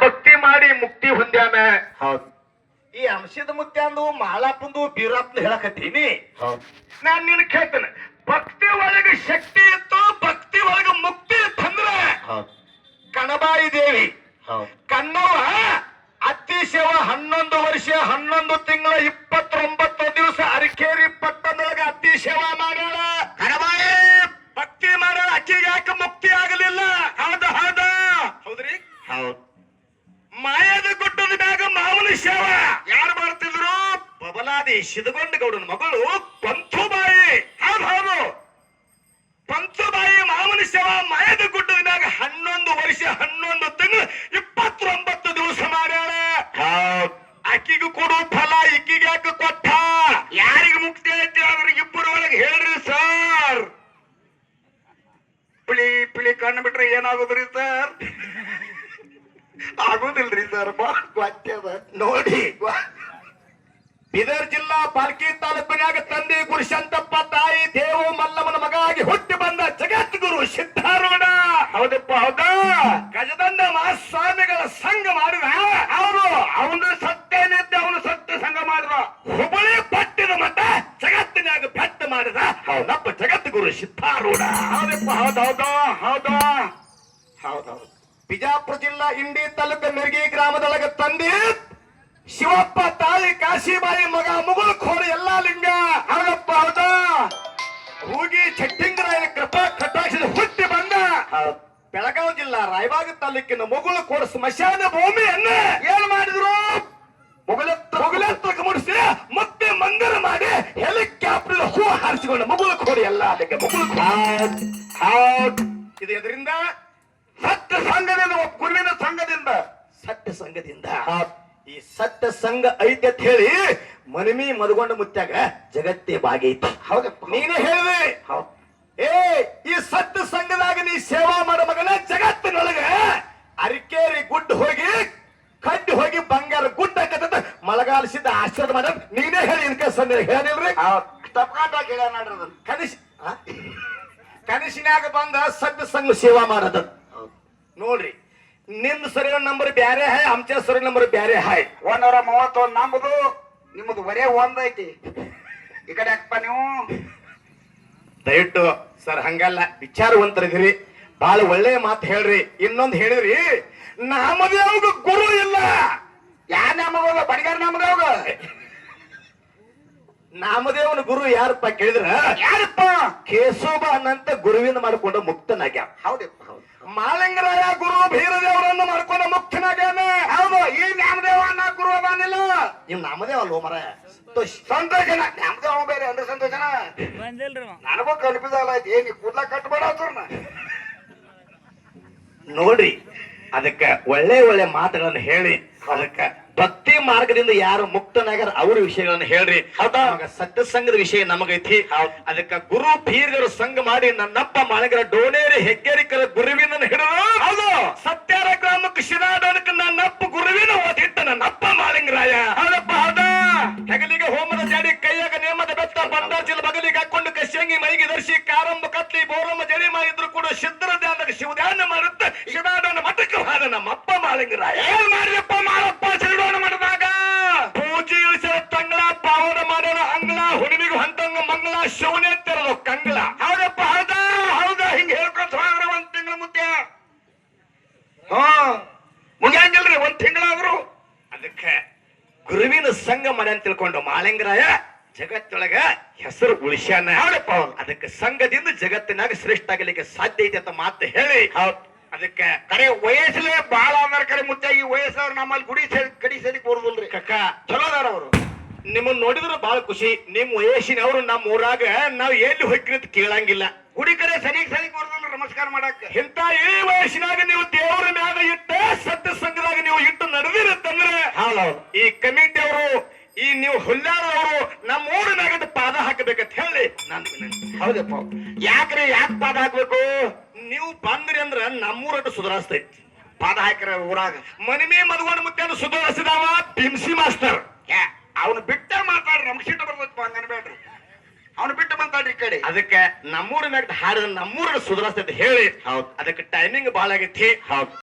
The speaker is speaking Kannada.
ಭಕ್ತಿ ಮಾಡಿ ಮುಕ್ತಿ ಹೊಂದ್ಯಾನ. ಹೌದು. ಈ ಅಂಶದ ಮುತ್ಯ ಅಂದು ಮಾಲಾಪಂದು ಬೀರಪ್ಪನ ಹೇಳಕತ್ತೀನಿ. ಹೌದು. ನಾನ್ ನಿನ್ ಕೇಳ್ತೇನೆ, ಭಕ್ತಿ ಒಳಗ ಶಕ್ತಿ ಇತ್ತು, ಭಕ್ತಿ ಒಳಗ ಮುಕ್ತಿ ಇತ್ತಂದ್ರ ಹೌದು. ಕಣಬಾಯಿ ದೇವಿ ಹೌದು. ಕನ್ನವ ಅತ್ತಿಶವ 11 ವರ್ಷ 11 ತಿಂಗಳ 29 ದಿವಸ ಅರಕೇರಿ ಪಟ್ಟಣದೊಳಗ ಅತ್ತಿಶವ ಮಾಡ್ಯಾಳ. ಕಣಬಾಯಿ ಭಕ್ತಿ ಮಾಡ್ಯಾಳ. ಅಕ್ಕಿಗೆ ಯಾಕೆ ಮುಕ್ತಿ ಆಗಲಿಲ್ಲ? ಹೌದ್ರಿ. ಹೌದು. ಮಾಯದ ಗುಡ್ಡದ ಮ್ಯಾಗ ಮಾವನ ಶವ ಯಾರು ಮಾಡ್ತಿದ್ರು? ಬಬಲಾದಿ ಸಿದಗೊಂಡ ಗೌಡನ ಮಗಳು ಪಂಚುಬಾಯಿ. ಹೌದು, ಪಂಚುಬಾಯಿ ಮಾವನ ಶವ ಮಾಯದ ಗುಡ್ಡದ ಮ್ಯಾಗ 11 ವರ್ಷ 11 ತಿಂಗಳು 29 ದಿವಸ ಮಾಡ್ಯಾಳ. ಆಕಿಗೂ ಕೊಡು ಫಲ, ಇಕ್ಕಿಗೆ ಯಾಕೆ ಕೊಟ್ಟ? ಯಾರಿಗೆ ಮುಕ್ತಿ ಐತಿ ಅವ್ರಿಗೆ ಇಬ್ಬರು ಒಳಗೆ ಹೇಳ್ರಿ ಸರ್. ಪಿಳಿ ಕಣ್ಣು ಬಿಟ್ರೆ ಏನಾಗೋದ್ರಿ ಸರ್? ಆಗೋದಿಲ್ರಿ ಸರ್. ನೋಡಿ, ಬೀದರ್ ಜಿಲ್ಲಾ ಪಾಲ್ಕಿ ತಾಲೂಕಿನಾಗ ತಂದೆ ಗುರುಶಂತಪ್ಪ, ತಾಯಿ ದೇವು ಮಲ್ಲಮ್ಮನ ಮಗಾಗಿ ಹುಟ್ಟಿ ಬಂದ ಜಗದ್ಗುರು ಸಿದ್ಧಾರೂಢ. ಹೌದಪ್ಪ, ಹೌದಾ? ಗಜದಂಡ ಮಹಾಸ್ವಾಮಿಗಳ ಸಂಘ ಮಾಡಿದ. ಅವರು ಅವನು ಸತ್ಯನಿದ್ದ, ಅವನು ಸತ್ಯ ಸಂಘ ಮಾಡಿದ. ಹುಬ್ಬಳ್ಳಿ ಪಟ್ಟಿದ ಮಠ ಜಗತ್ತಿನಾಗ ಬೆಟ್ಟ ಮಾಡಿದ ಅವನಪ್ಪ ಜಗದ್ಗುರು ಸಿದ್ಧಾರೂಢ. ಹೌದಪ್ಪ, ಹೌದೌದು, ಹೌದಾ? ಹೌದೌದು. ಬಿಜಾಪುರ ಜಿಲ್ಲಾ ಇಂಡಿ ತಾಲೂಕು ಮಿರ್ಗಿ ಗ್ರಾಮದೊಳಗ ತಂದೆ ಶಿವಪ್ಪ, ತಾಯಿ ಕಾಶಿಬಾಯಿ, ಮಗ ಮುಗುಳು ಖೋರ ಎಲ್ಲಾ ಲಿಂಗ. ಹೌದಪ್ಪ, ಹೌದಾ? ಹೂಗಿ ಚಟ್ಟಿಂಗರಾಯನ ಕೃಪಾ ಕಟಾಕ್ಷದ ಹುಟ್ಟಿ ಬಂದ ಬೆಳಗಾವಿ ಜಿಲ್ಲಾ ರಾಯಬಾಗ ತಾಲೂಕಿನ ಮುಗುಳು ಖೋರ ಸ್ಮಶಾನ ಭೂಮಿಯನ್ನ ಏನ್ ಮಾಡಿದ್ರು? ಮುಗುಲೆತ್ತಕ್ಕೆ ಮುಡಿಸಿ ಮತ್ತೆ ಮಂದಿರ ಮಾಡಿ ಹೆಲಿಕಾಪ್ಟರ್ ಹೂ ಹಾರಿಸಿಕೊಂಡು ಮುಗುಳು ಖೋರಿ ಎಲ್ಲಾ ಲಿಂಗ. ಮುಗುಳು ಇದು ಎದರಿಂದ? ಸತ್ಯ ಸಂಘದಿಂದ, ಗುರುವಿನ ಸಂಘದಿಂದ, ಸತ್ಯ ಸಂಘದಿಂದ. ಈ ಸತ್ಯ ಸಂಘ ಐತೆ ಅಂತ ಹೇಳಿ ಮನಮಿ ಮದಗೊಂಡ ಮುತ್ಯಾಗ ಜಗತ್ತೇ ಬಾಗೈತಿ. ಹೌದಪ್ಪ, ನೀನೇ ಹೇಳಿದೆ. ಈ ಸತ್ಯ ಸಂಘದಾಗ ನೀ ಸೇವಾ ಮಾಡೋ ಮಗನ ಜಗತ್ತಿನೊಳಗ ಅರಿಕೇರಿ ಗುಡ್ಡ ಹೋಗಿ ಕಡ್ಡಿ ಹೋಗಿ ಬಂಗಾರ ಗುಡ್ಡ ಹಾಕತ್ತ ಮಳಗಾಲಿಸಿದ್ದ ಆಶೀರ್ವಾದ ಮಾಡ ನೀನೇ ಹೇಳಿ. ಇದಕ್ಕೆ ಸಂದೇಹ ಹೇಳಿಲ್ರಿ? ತಪ್ಪಾಗಿ ಹೇಳ ನೋಡ್ರಿ. ಕನಸಿನಾಗ ಬಂದ ಸತ್ಯ ಸಂಘ ಸೇವಾ ಮಾಡೋದು ನೋಡ್ರಿ. ನಿಮ್ದು ಸರಿ ನಂಬರ್ ಬ್ಯಾರೆ ಹಾಯ್, ಆಮಚ ಸರಿ ನಂಬರ್ ಬ್ಯಾರೆ ಹಾಯ್. 131 ನಮ್ಮದು, ನಿಮ್ಮದು ಬರೇ ಒಂದೈತಿ. ಈ ಕಡೆ ಯಾಕಪ್ಪ ನೀವು? ದಯವಿಟ್ಟು ಸರ್ ಹಂಗಲ್ಲ, ವಿಚಾರವಂತರಿದ್ದೀರಿ, ಬಹಳ ಒಳ್ಳೆಯ ಮಾತು ಹೇಳ್ರಿ. ಇನ್ನೊಂದು ಹೇಳಿದ್ರಿ, ನಾಮದೇವ್ಗ ಗುರು ಇಲ್ಲ. ಯಾರ ನಾಮದೇವ? ಬಡಿಗಾರ ನಾಮದೇವ್ಗ. ನಾಮದೇವನ ಗುರು ಯಾರಪ್ಪ ಕೇಳಿದ್ರ? ಯಾರಪ್ಪ? ಕೇಶೋಬ ಅನ್ನಂತ ಗುರುವಿನ ಮಾಡ್ಕೊಂಡು ಮುಕ್ತನಾಗ್ಯ. ಹೌದಪ್ಪ. ಮಾಲಿಂಗರಾಯ ಗುರು ಭೀರದೇವರನ್ನು ಮಾಡ್ಕೊಂಡು ಮುಕ್ತನಾಗ್ಯಾನ. ಹೌದು. ಈ ನಾಮದೇವ ಅನ್ನ ಗುರು ಅದಾನಿಲ್ಲ. ನೀವು ನಾಮದೇವ ಅಲ್ವೋ ಮರ? ಸಂತೋಷನ ನಾಮದೇವ ಬೇರೆ ಅಂದ್ರೆ ಸಂತೋಷನ ನನಗೂ ಕಲ್ಪಿದಲ್ಲ. ಏನಿ ಕೂದ್ಲ ಕಟ್ಬೇಡ ಅವ್ರನ್ನ ನೋಡ್ರಿ. ಅದಕ್ಕ ಒಳ್ಳೆ ಒಳ್ಳೆ ಮಾತುಗಳನ್ನು ಹೇಳಿ, ಅದಕ್ಕ ಭಕ್ತಿ ಮಾರ್ಗದಿಂದ ಯಾರು ಮುಕ್ತನಾಗ್ಯಾರ ಅವ್ರ ವಿಷಯಗಳನ್ನ ಹೇಳ್ರಿ. ಹೌದಾ? ಸತ್ಯ ಸಂಘದ ವಿಷಯ ನಮಗೈತಿ. ಅದಕ್ಕ ಗುರು ಭೀರರ ಸಂಘ ಮಾಡಿ ನನ್ನಪ್ಪ ಮಾಲಿಂಗರ ಡೋನೇರಿ ಹೆಗ್ಗೇರಿಕರ ಗುರುವಿನ ಹಿಡಿದು ಹೌದು ಸತ್ಯಾರ ಗ್ರಾಮಕ್ಕೆ ಶಿರಾಡೋಣಕ್ಕೆ ನನ್ನಪ್ಪ ಗುರುವಿನ ಓದಿಟ್ಟ ನನ್ನಪ್ಪ ಮಾಲಿಂಗರಾಯ. ಹೌದಪ್ಪ, ಹೌದಾ? ಹೆಗಲಿಗೆ ಹೋಮದ ಜಾಡಿ, ಕೈಯಾಗ ನೇಮದ ಬೆತ್ತ, ಬಂದಾಚಿಲ ಬಗಲಿಗೆ ಹಾಕೊಂಡು ಕಶಂಗಿ ಮೈಗೆ ಧರಿಸಿ ಕಾರಂಬ ಕತ್ಲಿ ಬೋರಮ್ಮ ಜಡಿ ಮಾಡಿದ್ರು ಕೂಡ ಸಿದ್ಧರ ಧ್ಯಾನದಾಗ ಶಿವಧ್ಯಾನ ಮಾಡುತ್ತ ಶಿರಾಡೋಣ ಮಠಕ್ಕೆ ಹೋದ ನಮ್ಮಪ್ಪ ಮಾಲಿಂಗರಾಯ. ಏನ್ ಮಾಡಿದಪ್ಪ ಮಾರಪ್ಪ ಶಿರಾಡೋಣ ಮಠದಾಗ? ಪೂಜೆ ಇಳಿಸಿದ ತಂಗಳ, ಪಾವನ ಮಾಡೋಣ ಅಂಗಳ, ಹುಡುಗಿಗೂ ಹಂತಂಗ ಮಂಗಳ, ಶಿವನೇ ತೆರದು ಕಂಗಳ. ಹೌದಪ್ಪ, ಹೌದಾ? ಹೌದಾ? ಹಿಂಗ ಹೇಳ್ಕೊಂತ ಹೋದ್ರ 1 ತಿಂಗಳ ಮುದ್ದೆ ಮುಗಿಯಂಗಿಲ್ರಿ, 1 ತಿಂಗಳಾದ್ರು. ಅದಕ್ಕೆ ಗುರುವಿನ ಸಂಘ ಮಾಡಿ ಅಂತ ತಿಳ್ಕೊಂಡು ಮಾಲಿಂಗರಾಯ ಜಗತ್ತೊಳಗ ಹೆಸರು ಉಳಿಸ್ಯಾನ. ಹೌದಪ್ಪ. ಅದಕ್ಕೆ ಸಂಘದಿಂದ ಜಗತ್ತಿನಾಗ ಶ್ರೇಷ್ಠ ಆಗಲಿಕ್ಕೆ ಸಾಧ್ಯ ಐತೆ ಅಂತ ಮಾತು ಹೇಳಿ. ಹೌದು. ಅದಕ್ಕೆ ಕರೆ ವಯಸ್ಸಲ್ಲೇ ಬಾಳ ಅದಾರ. ಕರೆ ಮುಚ್ಚ ಈ ವಯಸ್ಸವ್ರು ನಮ್ಮಲ್ಲಿ ಕಡಿ ಸಲಿಕ್ ಬರುದಿಲ್ರಿ. ಕಕ್ಕ ಚಲೋ ಅದಾರ ಅವರು. ನಿಮ್ಮನ್ನ ನೋಡಿದ್ರೆ ಬಹಳ ಖುಷಿ. ನಿಮ್ ವಯಸ್ಸಿನವ್ರು ನಮ್ಮ ಊರಾಗ ನಾವ್ ಎಲ್ಲಿ ಹೋಗ್ರಿ ಅಂತ ಕೇಳಂಗಿಲ್ಲ. ಗುಡಿ ಕಡೆ ಸನಿಗ್ ಬರುದಿಲ್ರಿ ನಮಸ್ಕಾರ ಮಾಡಕ್. ಇಂತ ಈ ವಯಸ್ಸಿನಾಗ ನೀವು ದೇವರ ಮ್ಯಾಗ ಇಟ್ಟ ಸತ್ಯ ಸಂಘದಾಗ ನೀವು ಇಟ್ಟು ನಡೆದಿರುತ್ತಂದ್ರೆ ಈ ಕಮಿಟಿ ಅವರು, ಈ ನೀವು ಹುಲ್ಲಾರವರು ನಮ್ಮ ಊರಿನಾಗ ಪಾದ ಹಾಕಬೇಕಂತ ಹೇಳಿ ನಾನು ವಿನಂತಿ. ಹೌದಪ್ಪ. ಯಾಕ್ರಿ ಯಾಕೆ ಪಾದ ಹಾಕ್ಬೇಕು? ನೀವು ಬಂದ್ರಿ ಅಂದ್ರ ನಮ್ಮೂರಟ್ಟು ಸುಧಾರಿಸ್ತೈತಿ. ಪಾದ ಹಾಕಿರ ಊರಾಗ ಮನಿಮೆ ಮದ್ಗೊಂಡ್ ಮುತ್ತೆಯನ್ನು ಸುಧಾರಿಸಿದವ ಬಿಮ್ಸಿ ಮಾಸ್ತರ್. ಅವನು ಬಿಟ್ಟ ಮಾತಾಡ್ರಿ, ನಮ್ಗೆ ಸಿಟ್ಟು ಬರ್ತೈತಿ ಹಂಗನ್ಬೇಡ್ರಿ. ಅವನು ಬಿಟ್ಟು ಮಾತಾಡ್ರಿ ಈ ಕಡೆ. ಅದಕ್ಕೆ ನಮ್ಮೂರ ಮ್ಯಾಗ ಹಾಡಿದ ನಮ್ಮೂರ ಸುಧಾರಿಸ್ತೈತಿ ಹೇಳಿ. ಹೌದು. ಅದಕ್ಕೆ ಟೈಮಿಂಗ್ ಬಹಳ ಆಗೈತಿ. ಹೌದು.